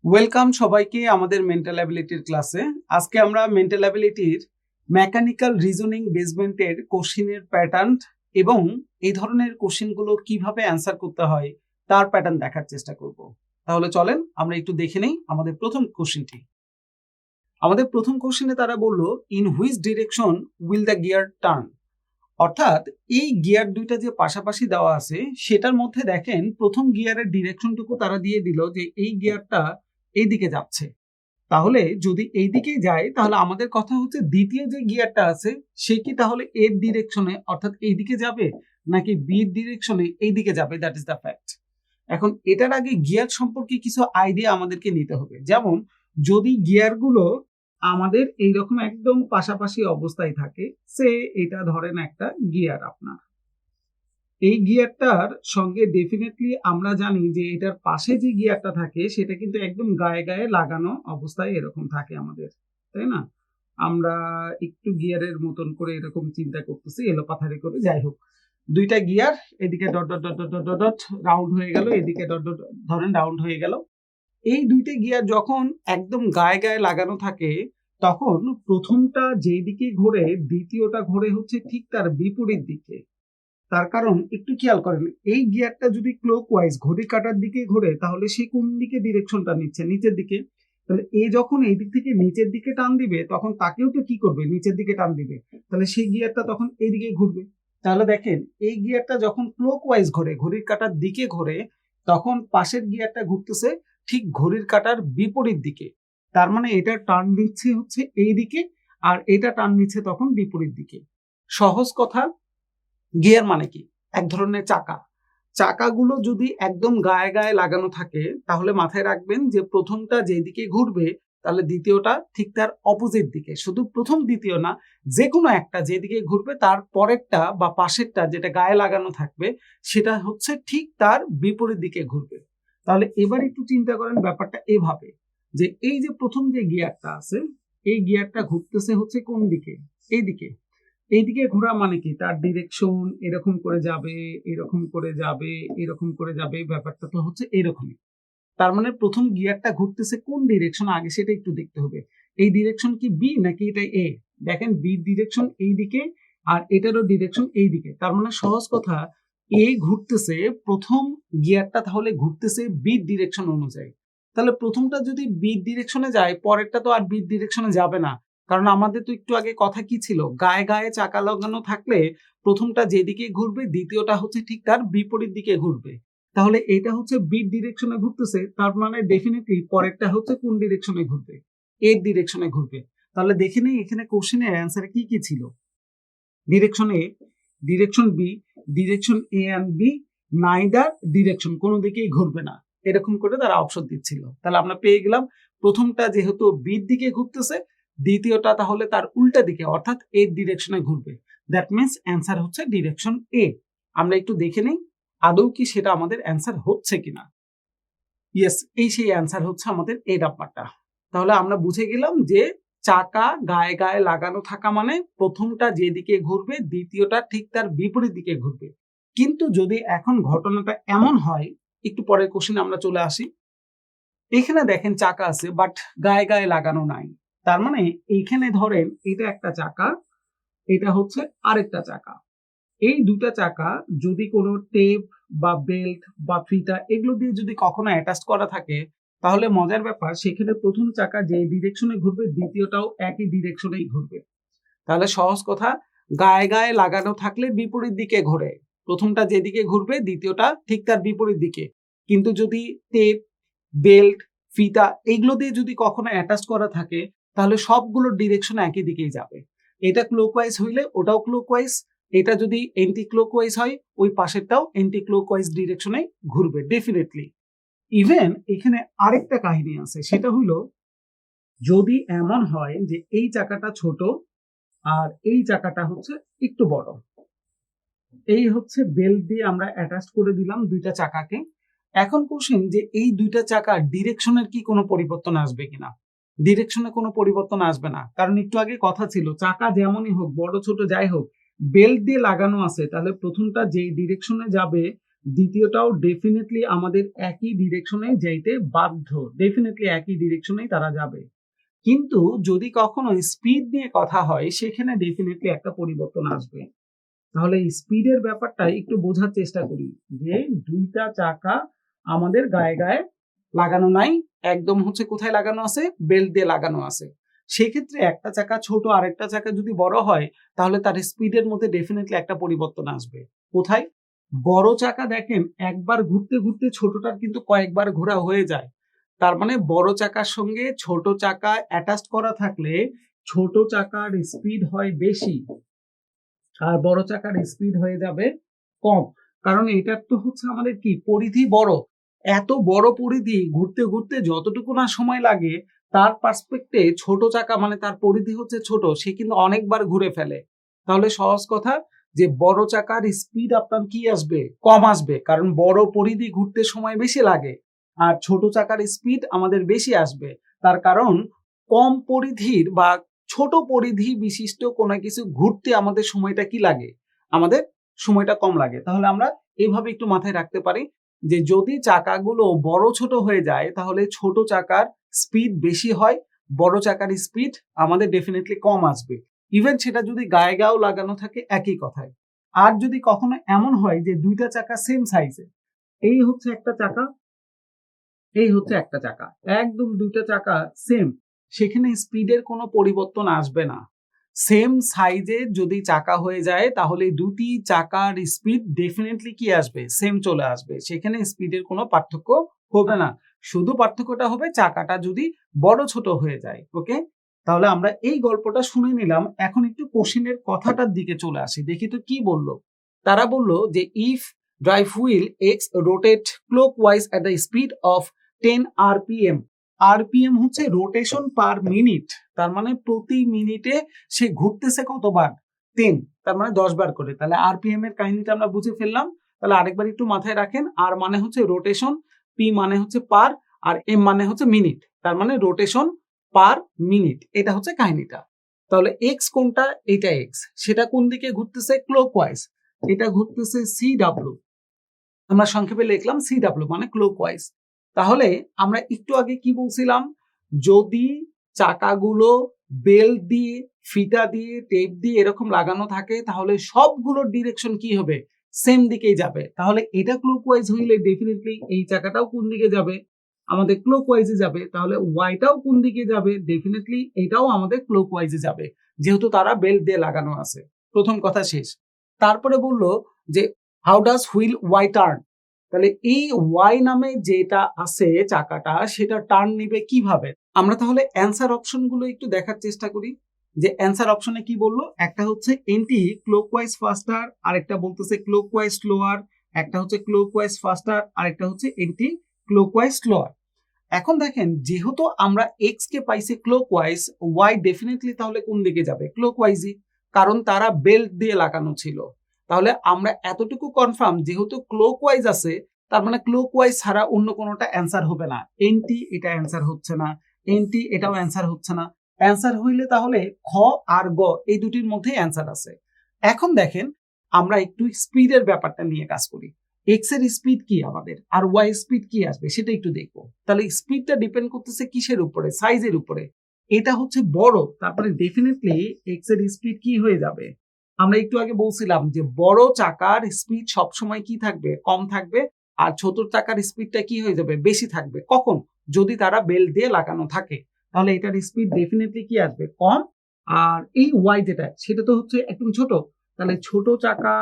Welcome সবাইকে আমাদের mental অ্যাবিলিটির ক্লাসে। আজকে আমরা মেন্টাল অ্যাবিলিটির মেকানিক্যাল রিজনিং বেসমেন্টের কোশ্চেনের প্যাটার্ন এবং এই ধরনের কোশ্চেনগুলো কিভাবে অ্যান্সার করতে হয় তার প্যাটার্ন দেখার চেষ্টা করব। তাহলে চলেন আমরা একটু দেখে নেই আমাদের প্রথম কোশ্চেনটি। আমাদের প্রথম কোশ্চেনে তারা বলল, in which direction will the gear turn. অর্থাৎ এই গিয়ার দুইটা যে পাশাপাশি দেওয়া আছে সেটার মধ্যে দেখেন প্রথম গিয়ারের ডিরেকশনটুকু তারা দিয়ে দিল যে এই গিয়ারটা এইদিকে যাচ্ছে। তাহলে যদি এই দিকেই যায় তাহলে আমাদের কথা হচ্ছে দ্বিতীয় যে গিয়ারটা আছে সে কি তাহলে এর ডিরেকশনে অর্থাৎ এই দিকে যাবে নাকি বির ডিরেকশনে এই দিকে যাবে, দ্যাট ইজ দ্য ফ্যাক্ট। এখন এটার আগে গিয়ার সম্পর্কে কিছু আইডিয়া আমাদেরকে নিতে হবে। যেমন যদি গিয়ারগুলো আমাদের এইরকম একদম পাশাপাশি অবস্থায় থাকে, সে এটা ধরেন একটা গিয়ার আপনার, এই গিয়ারটার সঙ্গে ডেফিনেটলি আমরা জানি যে এটার পাশে যে গিয়ারটা থাকে সেটা কিন্তু একদম গায়ে গায়ে লাগানো অবস্থায় এরকম থাকে আমাদের, তাই না? আমরা একটু গিয়ারের মতন করে এরকম চিন্তা করতেছি এলোপাথারি করে, যাই হোক দুইটা গিয়ার এদিকে dot dot dot dot dot dot round হয়ে গেল, এদিকে ডট ডট ধরেন রাউন্ড হয়ে গেল। এই দুইটা গিয়ার যখন একদম গায়ে গায়ে লাগানো থাকে তখন প্রথমটা যেই দিকে ঘোরে দ্বিতীয়টা ঘোরে হচ্ছে ঠিক তার বিপরীত দিকে। তার কারণ একটু খেয়াল করেন, এই গিয়ারটা যদি ক্লকওয়াইজ ঘড়ি কাটার দিকে ঘোরে তাহলে সে কোন দিকে ডিরেকশনটা নিচ্ছে, নিচের দিকে। তাহলে এ যখন এই দিক থেকে নিচের দিকে টান দিবে তখন তাকেও তো কি করবে, নিচের দিকে টান দিবে। তাহলে সেই গিয়ারটা তখন এইদিকে ঘুরবে। তাহলে দেখেন এই গিয়ারটা যখন ক্লকওয়াইজ ঘোরে ঘড়ির কাটার দিকে ঘোরে তখন পাশের গিয়ারটা ঘুরতেছে ঠিক ঘড়ির কাটার বিপরীত দিকে। তার মানে এটা টার্ন নিচ্ছে হচ্ছে এই দিকে আর এটা টার্ন নিচ্ছে তখন বিপরীত দিকে। সহজ কথা, গিয়ার মানে কি? এক ধরনের চাকা। চাকাগুলো যদি একদম গায়ে গায়ে লাগানো থাকে তাহলে মাথায় রাখবেন যে প্রথমটা যেদিকে ঘুরবে তাহলে দ্বিতীয়টা ঠিক তার অপোজিট দিকে। শুধু প্রথম দ্বিতীয় না, যে কোনো একটা যেদিকে ঘুরবে তার পরেরটা বা পাশেরটা যেটা গায়ে লাগানো থাকবে সেটা হচ্ছে ঠিক তার বিপরীত দিকে ঘুরবে। তাহলে এবার একটু চিন্তা করেন ব্যাপারটা এভাবে, যে এই যে প্রথম যে গিয়ারটা আছে এই গিয়ারটা ঘুরতেছে হচ্ছে কোন দিকে? এইদিকে। এইদিকে ঘোরা মানে কি, তার ডিরেকশন এরকম করে যাবে, এরকম করে যাবে, এরকম করে যাবে, ব্যাপারটা তো হচ্ছে এরকমই। তার মানে প্রথম গিয়ারটা ঘুরতেছে কোন ডিরেকশন আগে সেটা একটু দেখতে হবে। এই ডিরেকশন কি বি নাকি এটা এ? দেখেন বির ডিরেকশন এই দিকে আর এটারও ডিরেকশন এই দিকে। তার মানে সহজ কথা, এ ঘুরতেছে প্রথম গিয়ারটা তাহলে ঘুরতেছে বির ডিরেকশন অনুযায়ী। তাহলে প্রথমটা যদি বির ডিরেকশনে যায় পরেরটা তো আর বির ডিরেকশনে যাবে না, কারণ আমাদের তো একটু আগে কথা কি ছিল, গায়ে গায়ে চাকা লাগানো থাকলে প্রথমটা যেদিকে ঘুরবে দ্বিতীয়টা হচ্ছে ঠিক তার বিপরীত দিকে ঘুরবে। তাহলে এটা হচ্ছে বিট ডিরেকশনে ঘুরতেছে, তার মানে ডেফিনেটলি পরেরটা হচ্ছে কোন ডিরেকশনে ঘুরবে? এর ডিরেকশনে ঘুরবে। তাহলে দেখে নেই এখানে কোশ্চেনের অ্যান্সার কি কি ছিল। Direction a, direction b, direction a and b, neither direction, কোনো দিকেই ঘুরবে না, এরকম করে তারা অপশন দিচ্ছিল। তাহলে আমরা পেয়ে গেলাম প্রথমটা যেহেতু বির দিকে ঘুরতেছে, দ্বিতীয়টা তাহলে তার উল্টা দিকে অর্থাৎ এর ডিরেকশনে ঘুরবে। দ্যাট মিনস অ্যান্সার হচ্ছে ডিরেকশন এ। আমরা একটু দেখে নেই আদৌ কি সেটা আমাদের অ্যান্সার হচ্ছে কিনা। ইয়েস, এই সেই অ্যান্সার হচ্ছে আমাদের এই নাম্বারটা। তাহলে আমরা বুঝে গেলাম যে চাকা গায়ে গায়ে লাগানো থাকা মানে প্রথমটা যেদিকে ঘুরবে দ্বিতীয়টা ঠিক তার বিপরীত দিকে ঘুরবে। কিন্তু যদি এখন ঘটনাটা এমন হয়, একটু পরের কোশ্চেনে আমরা চলে আসি, এখানে দেখেন চাকা আছে বাট গায়ে গায়ে লাগানো নাই। তার মানে এইখানে ধরেন এটা একটা চাকা, এটা হচ্ছে আরেকটা চাকা। এই দুটা চাকা যদি কোনো টেপ বা বেল্ট বা ফিতা এগুলো দিয়ে যদি কখনো অ্যাটাচ করা থাকে তাহলে মজার ব্যাপার সেখানে প্রথম চাকা যে ডিরেকশনে ঘুরবে দ্বিতীয়টাও একই ডিরেকশনেই ঘুরবে। তাহলে সহজ কথা, গায়ে গায়ে লাগানো থাকলে বিপরীত দিকে ঘোরে, প্রথমটা যেদিকে ঘুরবে দ্বিতীয়টা ঠিক তার বিপরীত দিকে। কিন্তু যদি টেপ, বেল্ট, ফিতা এগুলো দিয়ে যদি কখনো অ্যাটাচ করা থাকে তাহলে সবগুলোর ডিরেকশন একই দিকেই যাবে। এটা ক্লকওয়াইজ হইলে ওটাও ক্লকওয়াইজ, এটা যদি এন্টি ক্লকওয়াইজ হয় ওই পাশেরটাও এন্টি ক্লকওয়াইজ ডিরেকশনে ঘুরবে ডেফিনেটলি। ইভেন এখানে আরেকটা কাহিনী আছে, সেটা হলো যদি এমন হয় যে এই চাকাটা ছোট আর এই চাকাটা হচ্ছে একটু বড়, এই হচ্ছে বেল্ট দিয়ে আমরা অ্যাটাচ করে দিলাম দুইটা চাকাকে। এখন কোশ্চেন যে এই দুইটা চাকার ডিরেকশনের কি কোনো পরিবর্তন আসবে কিনা? ডিরেকশনে কোনো পরিবর্তন আসবে না, কারণ একটু আগে কথা ছিল চাকা যেমনই হোক বড় ছোট যাই হোক বেল্ট দিয়ে লাগানো আছে, তাহলে প্রথমটা যেই ডিরেকশনে যাবে দ্বিতীয়টাও ডেফিনেটলি আমাদের একই ডিরেকশনে যাইতে বাধ্য, ডেফিনেটলি একই ডিরেকশনেই তারা যাবে। কিন্তু যদি কখনো স্পিড নিয়ে কথা হয় সেখানে ডেফিনেটলি একটা পরিবর্তন আসবে। তাহলে স্পিডের ব্যাপারটা একটু বোঝার চেষ্টা করি যে দুইটা চাকা আমাদের গায়ে গায়ে লাগানো নাই, একদম হচ্ছে কোথায় লাগানো আছে, বেল্ট দিয়ে লাগানো আছে। সেক্ষেত্রে একটা চাকা ছোট আরেকটা চাকা যদি বড় হয় তাহলে তার স্পিডের মধ্যে ডেফিনেটলি একটা পরিবর্তন আসবে। কোথায়? বড় চাকা দেখেন একবার ঘুরতে ঘুরতে ছোটটার কিন্তু কয়েকবার ঘোরা হয়ে যায়। তার মানে বড় চাকার সঙ্গে ছোট চাকা অ্যাটাচ করা থাকলে ছোট চাকার স্পিড হয় বেশি আর বড় চাকার স্পিড হয়ে যাবে কম। কারণ এটার তো হচ্ছে আমাদের কি পরিধি বড়, এত বড় পরিধি ঘুরতে ঘুরতে যতটুকু না সময় লাগে তার পার্সপেক্টে ছোট চাকা মানে তার পরিধি হচ্ছে ছোট, সে কিন্তু অনেকবার ঘুরে ফেলে। তাহলে সহজ কথা যে বড় চাকার স্পিড আপনার কি আসবে, কম আসবে, কারণ বড় পরিধি ঘুরতে সময় বেশি লাগে। আর ছোট চাকার স্পিড আমাদের বেশি আসবে, তার কারণ কম পরিধির বা ছোট পরিধি বিশিষ্ট কোনো কিছু ঘুরতে আমাদের সময়টা কি লাগে, আমাদের সময়টা কম লাগে। তাহলে আমরা এইভাবে একটু মাথায় রাখতে পারি যে যদি চাকাগুলো বড় ছোট হয়ে যায় তাহলে ছোট চাকার স্পিড বেশি হয়, বড় চাকার স্পিড আমাদের ডেফিনেটলি কম আসবে। ইভেন সেটা যদি গায়ে গায়েও লাগানো থাকে একই কথায়। আর যদি কখনো এমন হয় যে দুইটা চাকা সেম সাইজে, এই হচ্ছে একটা চাকা, এই হচ্ছে একটা চাকা, একদম দুইটা চাকা সেম, সেখানে স্পিডের কোনো পরিবর্তন আসবে না। সেম সাইজে যদি চাকা হয়ে যায় তাহলে দুটি চাকার স্পিড ডেফিনেটলি কি আসবে, সেম চলে আসবে, সেখানে স্পিডের কোনো পার্থক্য হবে না। শুধু পার্থক্যটা হবে চাকাটা যদি বড় ছোট হয়ে যায়। ওকে, তাহলে আমরা এই গল্পটা শুনে নিলাম। এখন একটু কোশ্চেনের কথাটার দিকে চলে আসি, দেখি তো কি বললো। তারা বললো যে if drive wheel x rotate clockwise at the speed of 10 rpm, rpm হচ্ছে রোটেশন পার মিনিট, তার মানে প্রতি মিনিটে সে ঘুরতেছে কতবার, 10, তার মানে 10 বার করে। তাহলে rpm এর কাহিনীটা আমরা বুঝে ফেললাম। তাহলে আরেকবার একটু মাথায় রাখেন, আর মানে হচ্ছে রোটেশন, পি মানে হচ্ছে পার, আর এম মানে হচ্ছে মিনিট, তার মানে রোটেশন পার মিনিট, এটা হচ্ছে কাহিনীটা। তাহলে এক্স কোনটা, এটা এক্স, সেটা কোন দিকে ঘুরতেছে, ক্লকওয়াইজ, এটা ঘুরতেছে সি ডাব্লিউ, আমরা সংক্ষেপে লিখলাম সি ডাব্লিউ মানে ক্লকওয়াইজ। তাহলে আমরা একটু আগে কি বলছিলাম, যদি চাকাগুলো বেল্ট দিয়ে, ফিতা দিয়ে, টেপ দিয়ে এরকম লাগানো থাকে তাহলে সবগুলোর ডিরেকশন কি হবে, সেম দিকেই যাবে। তাহলে এটা ক্লকওয়াইজ হইলে ডেফিনেটলি এই চাকাটাও কোন দিকে যাবে, আমাদের ক্লকওয়াইজে যাবে। তাহলে ওয়াইটাও কোন দিকে যাবে, ডেফিনেটলি এটাও আমাদের ক্লকওয়াইজে যাবে, যেহেতু তারা বেল্ট দিয়ে লাগানো আছে। প্রথম কথা শেষ। তারপরে বললো যে how does wheel y turn, তাহলে এই ওয়াই নামে যেটা আছে চাকাটা সেটা টার্ন নিবে কিভাবে। আমরা তাহলে অ্যান্সার অপশনগুলো একটু দেখার চেষ্টা করি যে অ্যান্সার অপশনে কি বললো। একটা হচ্ছে এন্টি ক্লকওয়াইজ ফাস্টার, আরেকটা বলতেছে ক্লকওয়াইজ স্লোয়ার, একটা হচ্ছে ক্লকওয়াইজ ফাস্টার, আরেকটা হচ্ছে এন্টি ক্লকওয়াইজ স্লোয়ার। এখন দেখেন যেহেতু আমরা এক্স কে পাইছি ক্লকওয়াইজ, ওয়াই ডেফিনেটলি তাহলে কোন দিকে যাবে, ক্লকওয়াইজই, কারণ তারা বেল্ট দিয়ে লাগানো ছিল। তাহলে আমরা এতটুকু কনফার্ম যেহেতু ক্লকওয়াইজ আছে তার মানে ক্লকওয়াইজ ছাড়া অন্য কোনোটা অ্যান্সার হবে না। এনটি এটা অ্যান্সার হচ্ছে না, এনটি এটাও অ্যান্সার হচ্ছে না। অ্যান্সার হইলে তাহলে খ আর গ এই দুটির মধ্যে অ্যান্সার আছে। এখন দেখেন আমরা একটু স্পিডের ব্যাপারটা নিয়ে কাজ করি। এক্স এর স্পিড কি আমাদের আর ওয়াই স্পিড কি আসবে সেটা একটু দেখবো। তাহলে স্পিডটা ডিপেন্ড করতেছে কিসের উপরে, সাইজের উপরে। এটা হচ্ছে বড়, তারপরে ডেফিনেটলি এক্স এর স্পিড কি হয়ে যাবে। আমরা একটু আগে বলছিলাম যে বড় চাকার স্পিড সবসময় কি থাকবে, কম থাকবে, আর ছোট চাকার স্পিডটা কি হয়ে যাবে, বেশি থাকবে। কখন, যদি তারা বেল্ট দিয়ে লাগানো থাকে, তাহলে এটার স্পিড ডেফিনেটলি কি আসবে, কম। আর এই ওয়াই যেটা সেটা তো হচ্ছে একদম ছোট, তাহলে ছোট চাকা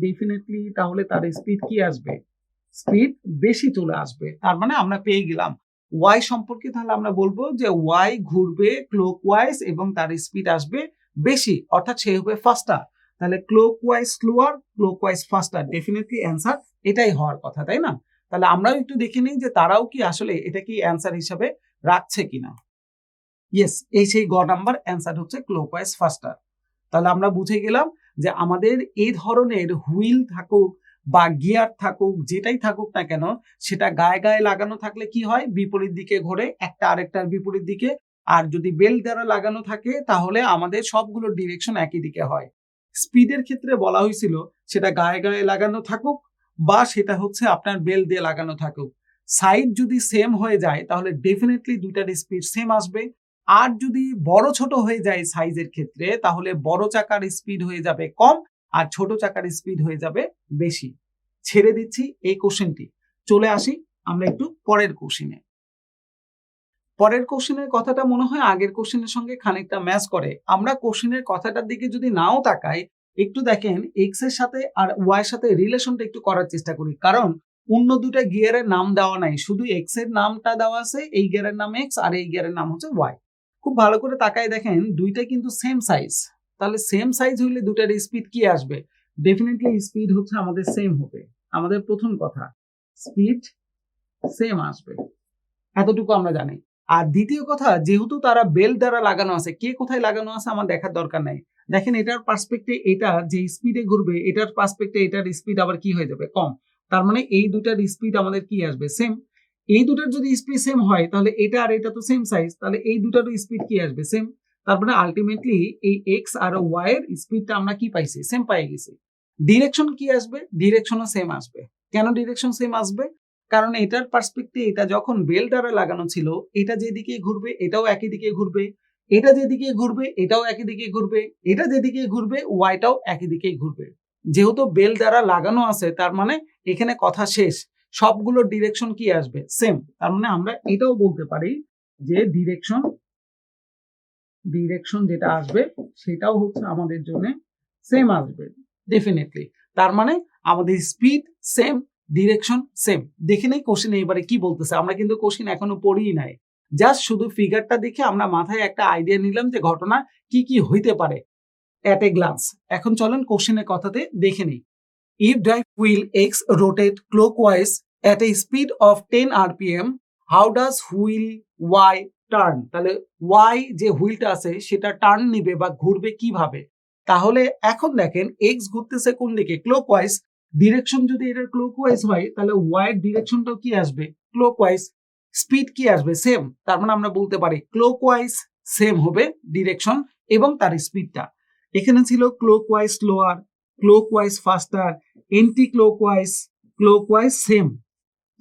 ডেফিনেটলি তাহলে তার স্পিড কি আসবে, স্পিড বেশি চলে আসবে। তার মানে আমরা পেয়ে গেলাম ওয়াই সম্পর্কে। তাহলে আমরা বলবো যে ওয়াই ঘুরবে ক্লকওয়াইজ এবং তার স্পিড আসবে বেশি, অর্থাৎ সে হবে ফাস্টার। তাহলে clockwise slower, clockwise ফাস্টার, definitely answer এটাই হওয়ার কথা, তাই না। তাহলে আমরাও একটু দেখে নিই যে তারাও কি আসলে এটা কি অ্যান্সার হিসাবে রাখছে কিনা। ইয়েস, এই সেই গ নাম্বার অ্যান্সার হচ্ছে ক্লকওয়াইজ ফাস্টার। তাহলে আমরা বুঝে গেলাম যে আমাদের এই ধরনের হুইল থাকুক বা গিয়ার থাকুক, যেটাই থাকুক না কেন, সেটা গায়ে গায়ে লাগানো থাকলে কি হয়, বিপরীত দিকে ঘোরে, একটা আরেকটার বিপরীত দিকে। আর যদি বেল্ট দ্বারা লাগানো থাকে তাহলে আমাদের সবগুলো ডিরেকশন একই দিকে হয়। স্পিডের ক্ষেত্রে বলা হয়েছিল সেটা গায়ে গায়ে লাগানো থাকুক বা সেটা হচ্ছে আপনার বেল দিয়ে লাগানো থাকুক, সাইজ যদি সেম হয়ে যায় তাহলে ডেফিনেটলি দুইটার স্পিড সেম আসবে। আর যদি বড় ছোট হয়ে যায় সাইজের ক্ষেত্রে তাহলে বড় চাকার স্পিড হয়ে যাবে কম আর ছোট চাকার স্পিড হয়ে যাবে বেশি। ছেড়ে দিচ্ছি এই কোশ্চেনটি, চলে আসি আমরা একটু পরের কোশ্চেনে। পরের কোশ্চেনের কথাটা মনে হয় আগের কোশ্চেনের সঙ্গে খানিকটা ম্যাচ করে। আমরা কোশ্চেনের কথাটার দিকে যদি নাও তাকাই, একটু দেখেন এক্স এর সাথে আর ওয়াই এর সাথে রিলেশনটা একটু করার চেষ্টা করি, কারণ অন্য দুটা গিয়ারের নাম দেওয়া নাই, শুধু এক্স এর নামটা দেওয়া আছে, এই গিয়ারের নাম এক্স আর এই গিয়ারের নাম হচ্ছে ওয়াই। খুব ভালো করে তাকায় দেখেন দুইটা কিন্তু সেম সাইজ, তাহলে সেম সাইজ হইলে দুটার স্পিড কি আসবে? ডেফিনেটলি স্পিড হচ্ছে আমাদের সেম হবে। আমাদের প্রথম কথা স্পিড সেম আসবে, এতটুকু আমরা জানি। আর দ্বিতীয় কথা, যেহেতু তারা বেল্ট দ্বারা লাগানো আছে, কে কোথায় লাগানো আছে আমার দেখার দরকার নাই। দেখেন এটার পার্সপেক্টে এটা যে স্পিডে ঘুরবে, এটার পার্সপেক্টে এটার স্পিড আবার কি হয়ে যাবে? কম। তার মানে এই দুটার স্পিড আমাদের কি আসবে? সেম। এই দুটার যদি স্পিড সেম হয় তাহলে এটা আর এটা তো সেম সাইজ, তাহলে এই দুটার স্পিড কি আসবে? সেম। তার মানে আলটিমেটলি এই এক্স আর ওয়াই এর স্পিডটা আমরা কি পাইছি? সেম পাই গেছি। ডিরেকশন কি আসবে? ডিরেকশনও সেম আসবে। কেন ডিরেকশন সেম আসবে? কারণ এটার পার্সপেক্টিভ এটা যখন বেল দ্বারা লাগানো ছিল, এটা যেদিকে ঘুরবে এটাও একই দিকে ঘুরবে, এটা যেদিকে ঘুরবে এটাও একই দিকে ঘুরবে, এটা যেদিকে ঘুরবে ওয়াইটাও একই দিকে ঘুরবে। যেহেতু বেল দ্বারা লাগানো আছে তার মানে এখানে কথা শেষ, সবগুলোর ডিরেকশন কি আসবে? সেম। তার মানে আমরা এটাও বলতে পারি যে ডিরেকশন যেটা আসবে সেটাও হচ্ছে আমাদের জন্য সেম আসবে ডেফিনেটলি। তার মানে আমাদের স্পিড সেম, ডিরেকশন সেম। দেখে নেই কোশ্চেন এবারে কি বলতেছে, আমরা কিন্তু কোশ্চেন এখনো পড়িই নাই, জাস্ট শুধু ফিগারটা দেখে আমরা মাথায় একটা আইডিয়া নিলাম যে ঘটনা কি কি হইতে পারে এট এ গ্লান্স। এখন চলেন কোশ্চেনের কথাতে দেখে নেই। If drive wheel X rotate clockwise at a speed of 10 rpm, how does wheel Y turn? তাহলে Y যে হুইলটা আছে সেটা টার্ন নিবে বা ঘুরবে কিভাবে? তাহলে এখন দেখেন X ঘুরতেছে কোন দিকে? ক্লকওয়াইজ। ডিরেকশন যদি এটার ক্লকওয়াইজ হয় তাহলে Y এর ডিরেকশনটাও কি আসবে? ক্লকওয়াইজ। স্পিড কি আসবে? সেম। তার মানে আমরা বলতে পারি ক্লকওয়াইজ সেম হবে ডিরেকশন এবং তার স্পিডটা। এখানে ছিল clockwise slower, clockwise ফাস্টার, anti clockwise same.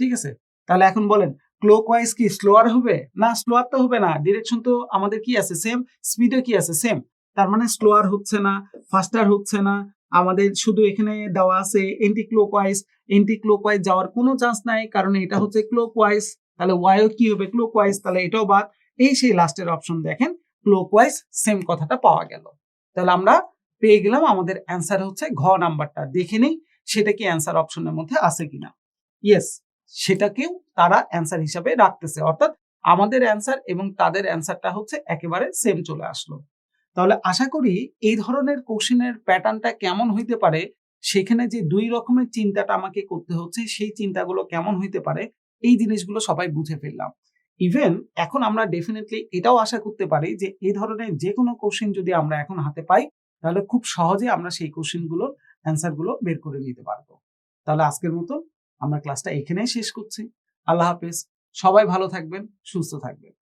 ঠিক আছে, তাহলে এখন বলেন ক্লকওয়াইজ কি স্লোয়ার হবে? না, স্লোয়ার তো হবে না, ডিরেকশন তো আমাদের কি আছে? সেম। স্পিডও কি আছে? সেম। তার মানে স্লোয়ার হচ্ছে না, ফাস্টার হচ্ছে না, আমাদের শুধু এখানে দেওয়া আছে এন্টি ক্লকওয়াইজ যাওয়ার কোনো চান্স নাই, কারণ এটা হচ্ছে ক্লকওয়াইজ। তাহলে ওয়াইও কি হবে? ক্লকওয়াইজ। তাহলে এটাও বাদ। এই সেই লাস্টের অপশন দেখেন ক্লকওয়াইজ সেম কথাটা পাওয়া গেল। তাহলে আমরা পেয়ে গেলাম আমাদের অ্যান্সার হচ্ছে ঘ নাম্বারটা। দেখে নেই সেটা কি অ্যান্সার অপশনের মধ্যে আছে কিনা। ইয়েস, সেটাকেও তারা অ্যান্সার হিসাবে রাখতেছে, অর্থাৎ আমাদের অ্যান্সার এবং তাদের অ্যান্সারটা হচ্ছে একেবারে সেম চলে আসলো। তাহলে আশা করি এই ধরনের কোশ্চেনের প্যাটার্নটা কেমন হইতে পারে, সেখানে যে দুই রকমের চিন্তাটা আমাকে করতে হচ্ছে সেই চিন্তাগুলো কেমন হইতে পারে, এই জিনিসগুলো সবাই বুঝে ফেললাম। ইভেন এখন আমরা ডেফিনেটলি এটাও আশা করতে পারি যে এই ধরনের যে কোনো কোশ্চেন যদি আমরা এখন হাতে পাই তাহলে খুব সহজে আমরা সেই কোশ্চেনগুলোর অ্যান্সারগুলো বের করে নিতে পারবো। তাহলে আজকের মতো আমরা ক্লাসটা এখানেই শেষ করছি। আল্লাহ হাফেজ, সবাই ভালো থাকবেন, সুস্থ থাকবেন।